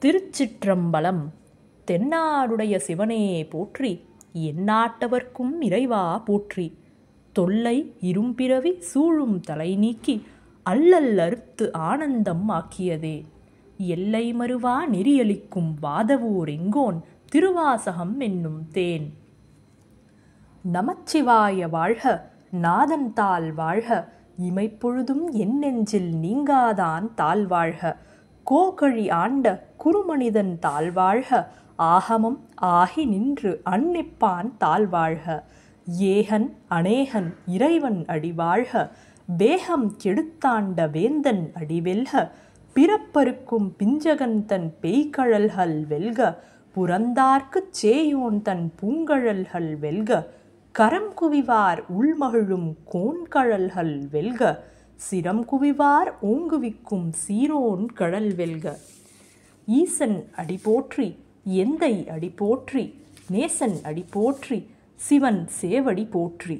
திருச்சிற்றம்பலம். தென்னாடுடைய சிவனே போற்றி, எந்நாட்டவர்க்கும் இறைவா போற்றி. தொல்லை இரும்பிறவி சூழும் தலை நீக்கி அல்லல் அறுத்து ஆனந்தம் ஆக்கியதே. எல்லை மறுவா நெறியளிக்கும் வாதவூர் எங்கோன் திருவாசகம் என்னும் தேன். நமச்சிவாய வாழ்க, நாதன் தாள் வாழ்க, இமைப்பொழுதும் என் நெஞ்சில் நீங்காதான் தாழ் வாழ்க. கோகழி ஆண்ட குறுமனிதன் தாழ்வாழ்க, ஆகமம் ஆகி நின்று அன்னிப்பான் தாழ்வாழ்க. ஏகன் அநேகன் இறைவன் அடிவாழ்க, வேகம் கெடுத்தாண்ட வேந்தன் அடிவெல்க. பிறப்பருக்கும் பிஞ்சகன் தன் பெய்கழல்கள் வெல்க, புறந்தார்க்குச் சேயோன் தன் பூங்கழல்கள் வெல்க. கரம் குவிவார் உள்மகிழும் கோன்கழல்கள் வெல்க, சிரம் குவிவார் ஓங்குவிக்கும் சீரோன் கழல் வெல்க. ஈசன் அடி போற்றி, எந்தை அடி போற்றி, நேசன் அடி போற்றி, சிவன் சேவடி போற்றி.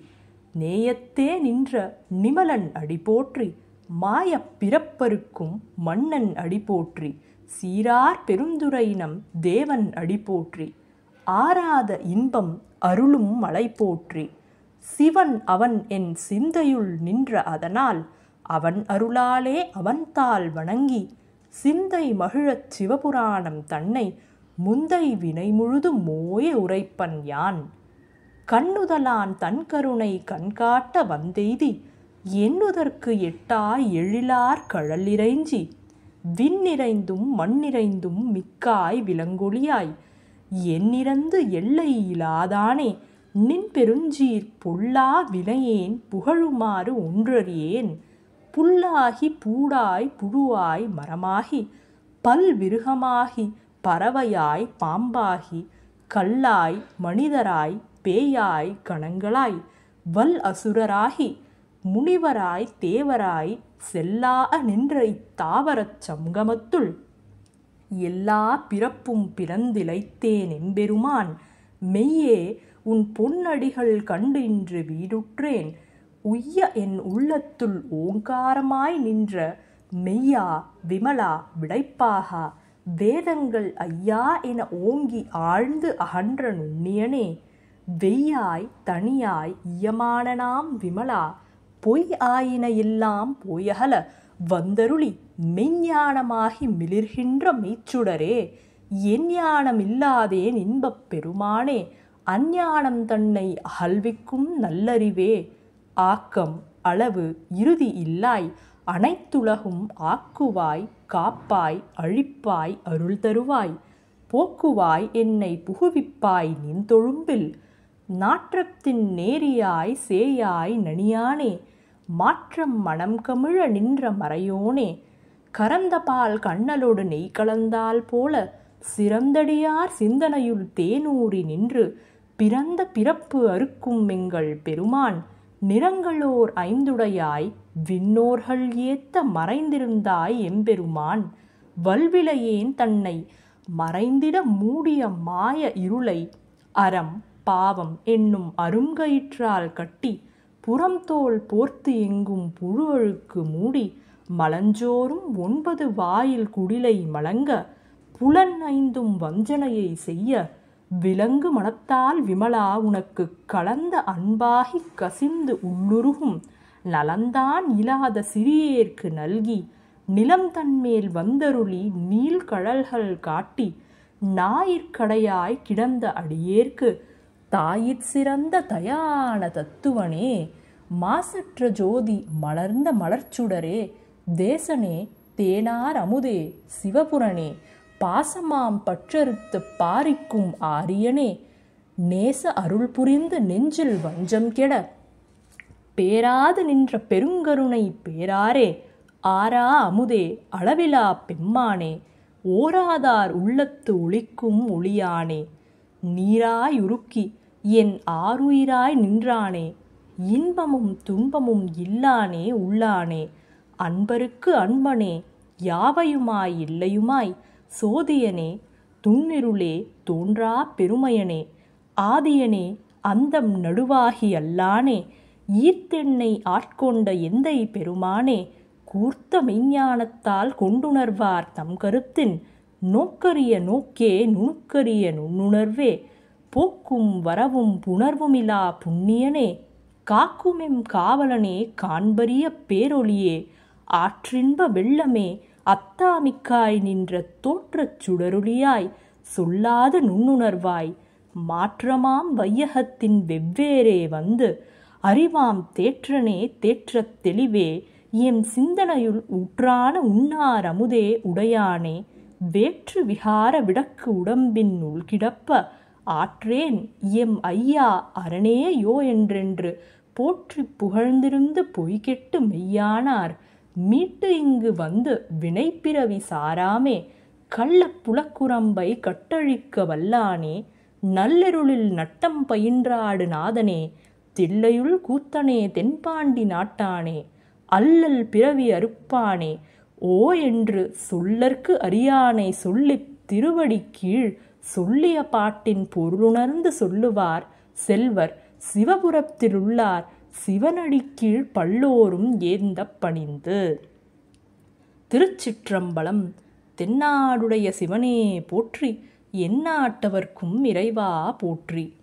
நேயத்தே நின்ற நிமலன் அடி போற்றி, மாயப் பிறப்பருக்கும் மன்னன் அடி போற்றி. சீரார் பெருந்துரையினம் தேவன் அடி போற்றி, ஆராத இன்பம் அருளும் மலை போற்றி. சிவன் அவன் என் சிந்தையுள் நின்ற அதனால், அவன் அருளாலே அவன்தாள் வணங்கி, சிந்தை மகிழச் சிவபுராணம் தன்னை முந்தை வினை முழுது மோய உரைப்பன் யான். கண்ணுதலான் தன் கருணை கண்காட்ட வந்தெய்தி, எண்ணுதற்கு எட்டாய் எழிலார் கழலிறைஞ்சி. விண்ணிறைந்தும் மண்ணிறைந்தும் மிக்காய் விலங்கொளியாய், எண்ணிறந்து எல்லை இலாதானே. நின் பெருஞ்சீர் பொல்லா வினையேன் புகழுமாறு ஒன்றறியேன். புல்லாகி பூடாய் புழுவாய் மரமாகி, பல்விருகமாகி பறவையாய் பாம்பாகி, கல்லாய் மனிதராய் பேயாய் கணங்களாய், வல் அசுரராகி முனிவராய் தேவராய், செல்லா நின்ற இத்தாவரச் சங்கமத்துள் எல்லா பிறப்பும் பிறந்திழைத்தேன் எம்பெருமான். மெய்யே உன் பொன்னடிகள் கண்டு இன்று வீடுற்றேன். உய்ய என் உள்ளத்துள் ஓங்காரமாய் நின்ற மெய்யா விமலா விடைப்பாகா, வேதங்கள் ஐயா என ஓங்கி ஆழ்ந்து அகன்ற நுண்ணியனே. வெய்யாய் தனியாய் இயமானனாம் விமலா, பொய் ஆயின எல்லாம் போயகல வந்தருளி மெய்ஞானமாகி மிளிர்கின்ற மெய்ச்சுடரே. என் ஞானம் இல்லாதேன் இன்பப் பெருமானே, அஞ்ஞானம் தன்னை அகழ்விக்கும் நல்லறிவே. ஆக்கம் அளவு இறுதி இல்லாய், அனைத்துலகும் ஆக்குவாய் காப்பாய் அழிப்பாய் அருள் தருவாய். போக்குவாய் என்னை புகுவிப்பாய் நின் தொழும்பில், நாற்றத்தின் நேரியாய் சேயாய் நனியானே. மாற்றம் மனம் கமிழ நின்ற மறையோனே, கறந்தபால் கண்ணலோடு நெய் கலந்தால் போல, சிறந்தடியார் சிந்தனையுள் தேனூறி நின்று பிறந்த பிறப்பு அறுக்கும் எங்கள் பெருமான். நிறங்களோர் ஐந்துடையாய் விண்ணோர்கள் ஏத்த மறைந்திருந்தாய் எம்பெருமான். வல்விளையேன் தன்னை மறைந்திட மூடிய மாய இருளை, அறம் பாவம் என்னும் அருங்கயிற்றால் கட்டி, புறம்தோல் போர்த்து எங்கும் புழு அழுக்கு மூடி, மலஞ்சோறும் 9 வாயில் குடிலை மலங்க, புலன் ஐந்தும் வஞ்சனையை செய்ய, விலங்கு மனத்தால் விமலா உனக்கு கலந்த அன்பாகி கசிந்து உள்ளுருகும் நலந்தான் இலாத சிறியேற்கு நல்கி, நிலம் தன்மேல் வந்தருளி நீள்கழல்கள் காட்டி, ஞாயிற்கடையாய் கிடந்த அடியேற்கு தாயிற் சிறந்த தயான தத்துவனே. மாசற்ற ஜோதி மலர்ந்த மலர்ச்சுடரே, தேசனே தேனார் அமுதே சிவபுரனே. பாசமாம் பற்றறுத்து பாரிக்கும் ஆரியனே, நேச அருள் புரிந்து நெஞ்சில் வஞ்சம் கெட பேராது நின்ற பெருங்கருணை பேராரே. ஆரா அமுதே அளவிலா பெம்மானே, ஓராதார் உள்ளத்து ஒளிக்கும் ஒளியானே. நீராய் உருக்கி என் ஆருயிராய் நின்றானே, இன்பமும் துன்பமும் இல்லானே உள்ளானே. அன்பருக்கு அன்பனே, யாவையுமாய் இல்லையுமாய், சோதியனே துன்னிருளே தோன்றா பெருமையனே. ஆதியனே அந்தம் நடுவாகி அல்லானே, ஈர்த்தென்னை ஆட்கொண்ட எந்தை பெருமானே. கூர்த்த மெய்ஞானத்தால் கொண்டுணர்வார் தம் கருத்தின், நோக்கரிய நோக்கே நுணுக்கரிய நுண்ணுணர்வே, போக்கும் வரவும் புணர்வுமிலா புண்ணியனே, காக்குமெம் காவலனே காண்பரிய பேரொளியே, ஆற்றின்ப வெள்ளமே அத்தாமிக்காய் நின்ற தோற்றச் சுடருளியாய், சொல்லாத நுண்ணுணர்வாய், மாற்றமாம் வையகத்தின் வெவ்வேறே வந்து, அறிவாம் தேற்றனே தேற்றத் தெளிவே, எம் சிந்தனையுள் ஊற்றான உண்ணார் அமுதே உடையானே, வேற்று விகார விடக்கு உடம்பின் உள்கிடப்ப, ஆற்றேன் எம் ஐயா அரணே யோ என்றென்று போற்றி புகழ்ந்திருந்து பொய்கெட்டு மெய்யானார், மீட்டு இங்கு வந்து வினைப்பிறவி சாராமே, கள்ள புலக்குரம்பை கட்டழிக்க வல்லானே, நல்லிருளில் நட்டம் பயின்றாடு நாதனே, தில்லையுள் கூத்தனே தென்பாண்டி நாட்டானே, அல்லல் பிறவி அறுப்பானே, ஓ என்று சொல்லற்கு அறியானை சொல்லித் திருவடி கீழ், சொல்லிய பாட்டின் பொருளுணர்ந்து சொல்லுவார் செல்வர், சிவபுரத்திலுள்ளார் சிவனடிக்கீழ் பல்லோரும் ஏந்தப் பணிந்து. திருச்சிற்றம்பலம். தென்னாடுடைய சிவனே போற்றி, எந்நாட்டவர்க்கும் இறைவா போற்றி.